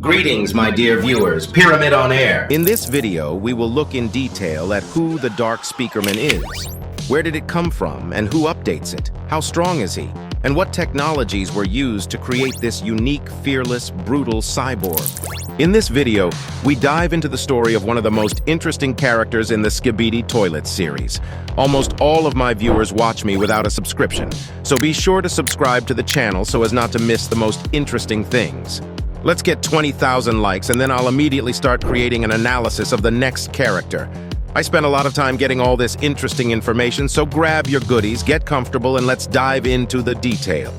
Greetings, my dear viewers. Pyramid on Air. In this video, we will look in detail at who the Dark Speakerman is. Where did it come from, and who updates it? How strong is he? And what technologies were used to create this unique, fearless, brutal cyborg? In this video, we dive into the story of one of the most interesting characters in the Skibidi Toilet series. Almost all of my viewers watch me without a subscription, so be sure to subscribe to the channel so as not to miss the most interesting things. Let's get 20,000 likes, and then I'll immediately start creating an analysis of the next character. I spent a lot of time getting all this interesting information, so grab your goodies, get comfortable, and let's dive into the detail.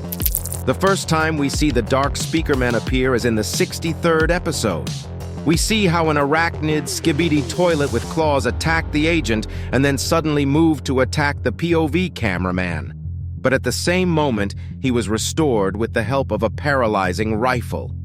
The first time we see the Dark Speakerman appear is in the 63rd episode. We see how an arachnid Skibidi toilet with claws attacked the agent and then suddenly moved to attack the POV cameraman. But at the same moment, he was restored with the help of a paralyzing rifle.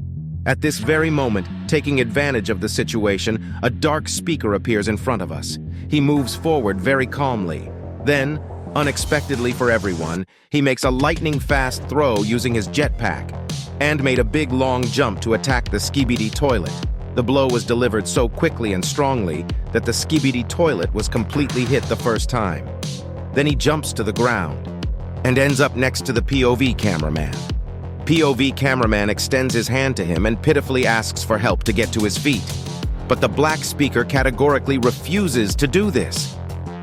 At this very moment, taking advantage of the situation, a dark speaker appears in front of us. He moves forward very calmly. Then, unexpectedly for everyone, he makes a lightning-fast throw using his jetpack, and made a big long jump to attack the Skibidi toilet. The blow was delivered so quickly and strongly that the Skibidi toilet was completely hit the first time. Then he jumps to the ground, and ends up next to the POV cameraman. POV cameraman extends his hand to him and pitifully asks for help to get to his feet. But the black speaker categorically refuses to do this.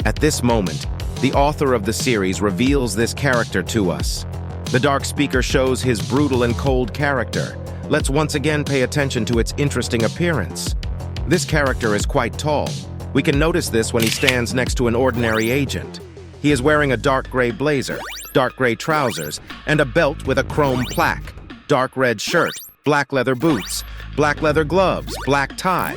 At this moment, the author of the series reveals this character to us. The Dark Speaker shows his brutal and cold character. Let's once again pay attention to its interesting appearance. This character is quite tall. We can notice this when he stands next to an ordinary agent. He is wearing a dark gray blazer, dark gray trousers, and a belt with a chrome plaque, dark red shirt, black leather boots, black leather gloves, black tie.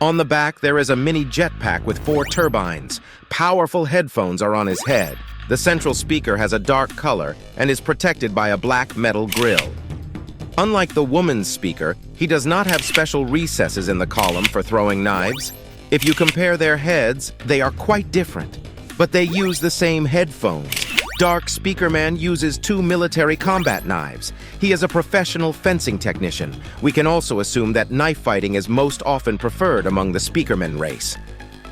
On the back, there is a mini jetpack with 4 turbines. Powerful headphones are on his head. The central speaker has a dark color and is protected by a black metal grille. Unlike the woman's speaker, he does not have special recesses in the column for throwing knives. If you compare their heads, they are quite different, but they use the same headphones. Dark Speakerman uses 2 military combat knives. He is a professional fencing technician. We can also assume that knife fighting is most often preferred among the Speakerman race.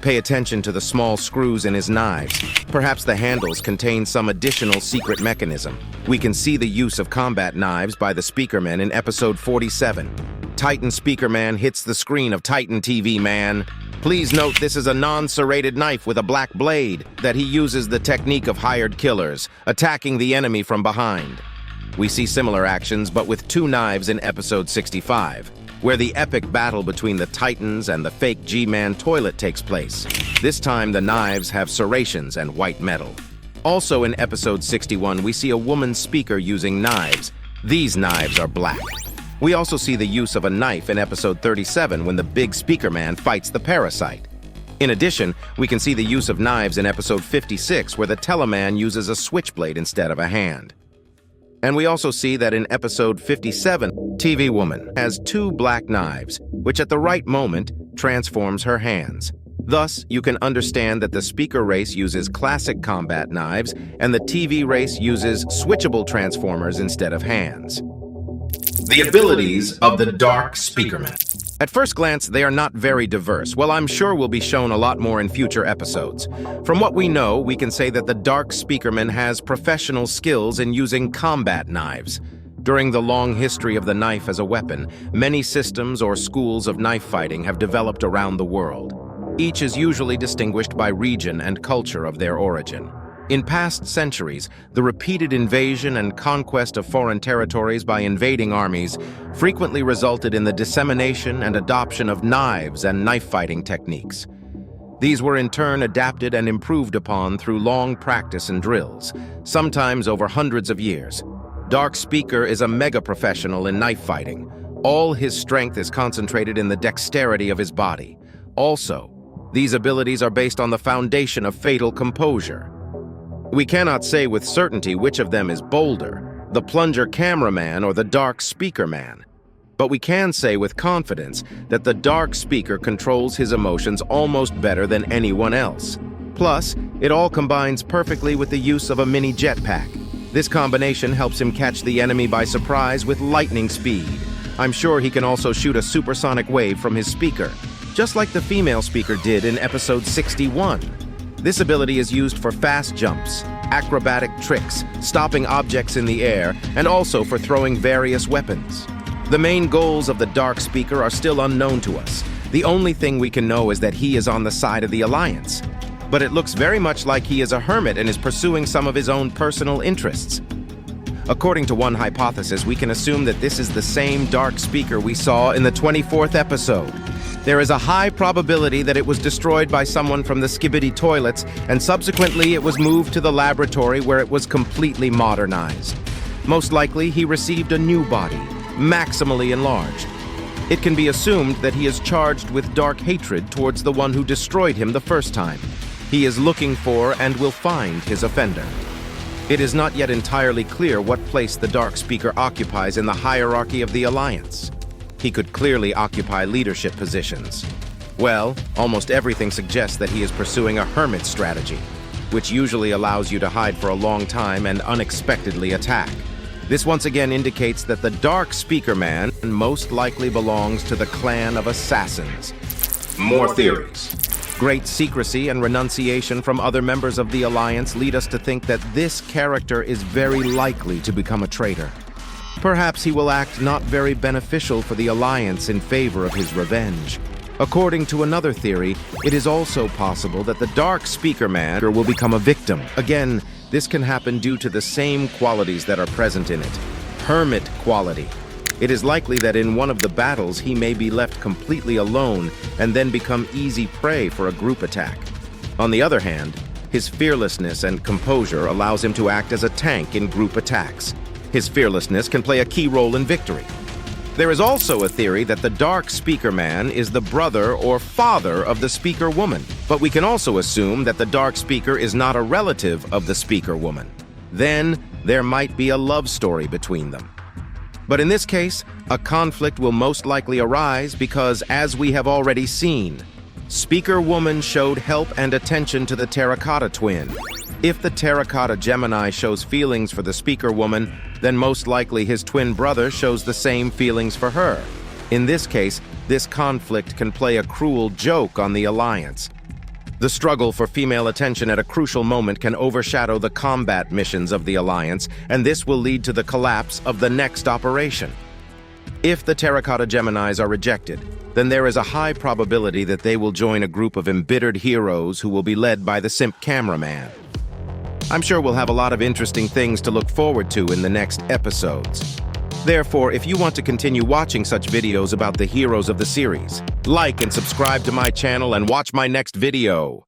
Pay attention to the small screws in his knives. Perhaps the handles contain some additional secret mechanism. We can see the use of combat knives by the Speakerman in episode 47. Titan Speakerman hits the screen of Titan TV Man. Please note this is a non-serrated knife with a black blade that he uses the technique of hired killers, attacking the enemy from behind. We see similar actions but with 2 knives in episode 65, where the epic battle between the Titans and the fake G-Man toilet takes place. This time the knives have serrations and white metal. Also in episode 61 we see a woman speaker using knives. These knives are black. We also see the use of a knife in episode 37 when the big Speakerman fights the parasite. In addition, we can see the use of knives in episode 56 where the Teleman uses a switchblade instead of a hand. And we also see that in episode 57, TV Woman has 2 black knives, which at the right moment transforms her hands. Thus, you can understand that the speaker race uses classic combat knives and the TV race uses switchable transformers instead of hands. The abilities of the Dark Speakerman. At first glance, they are not very diverse. Well, I'm sure will be shown a lot more in future episodes. From what we know, we can say that the Dark Speakerman has professional skills in using combat knives. During the long history of the knife as a weapon, many systems or schools of knife fighting have developed around the world. Each is usually distinguished by region and culture of their origin. In past centuries, the repeated invasion and conquest of foreign territories by invading armies frequently resulted in the dissemination and adoption of knives and knife-fighting techniques. These were in turn adapted and improved upon through long practice and drills, sometimes over hundreds of years. Dark Speaker is a mega-professional in knife fighting. All his strength is concentrated in the dexterity of his body. Also, these abilities are based on the foundation of fatal composure. We cannot say with certainty which of them is bolder, the plunger cameraman or the Dark Speakerman. But we can say with confidence that the Dark Speaker controls his emotions almost better than anyone else. Plus, it all combines perfectly with the use of a mini jetpack. This combination helps him catch the enemy by surprise with lightning speed. I'm sure he can also shoot a supersonic wave from his speaker, just like the female speaker did in episode 61. This ability is used for fast jumps, acrobatic tricks, stopping objects in the air, and also for throwing various weapons. The main goals of the Dark Speaker are still unknown to us. The only thing we can know is that he is on the side of the Alliance. But it looks very much like he is a hermit and is pursuing some of his own personal interests. According to one hypothesis, we can assume that this is the same Dark Speaker we saw in the 24th episode. There is a high probability that it was destroyed by someone from the Skibidi toilets, and subsequently it was moved to the laboratory where it was completely modernized. Most likely, he received a new body, maximally enlarged. It can be assumed that he is charged with dark hatred towards the one who destroyed him the first time. He is looking for and will find his offender. It is not yet entirely clear what place the Dark Speaker occupies in the hierarchy of the Alliance. He could clearly occupy leadership positions. Well, almost everything suggests that he is pursuing a hermit strategy, which usually allows you to hide for a long time and unexpectedly attack. This once again indicates that the Dark Speakerman most likely belongs to the clan of assassins. More theories. Great secrecy and renunciation from other members of the Alliance lead us to think that this character is very likely to become a traitor. Perhaps he will act not very beneficial for the Alliance in favor of his revenge. According to another theory, it is also possible that the Dark Speakerman will become a victim. Again, this can happen due to the same qualities that are present in it. Hermit quality. It is likely that in one of the battles he may be left completely alone and then become easy prey for a group attack. On the other hand, his fearlessness and composure allows him to act as a tank in group attacks. His fearlessness can play a key role in victory. There is also a theory that the Dark Speakerman is the brother or father of the Speaker Woman, but we can also assume that the Dark Speaker is not a relative of the Speaker Woman. Then, there might be a love story between them. But in this case, a conflict will most likely arise because, as we have already seen, Speaker Woman showed help and attention to the Terracotta Twin. If the Terracotta Gemini shows feelings for the Speaker Woman, then most likely his twin brother shows the same feelings for her. In this case, this conflict can play a cruel joke on the Alliance. The struggle for female attention at a crucial moment can overshadow the combat missions of the Alliance, and this will lead to the collapse of the next operation. If the Terracotta Geminis are rejected, then there is a high probability that they will join a group of embittered heroes who will be led by the simp cameraman. I'm sure we'll have a lot of interesting things to look forward to in the next episodes. Therefore, if you want to continue watching such videos about the heroes of the series, like and subscribe to my channel and watch my next video.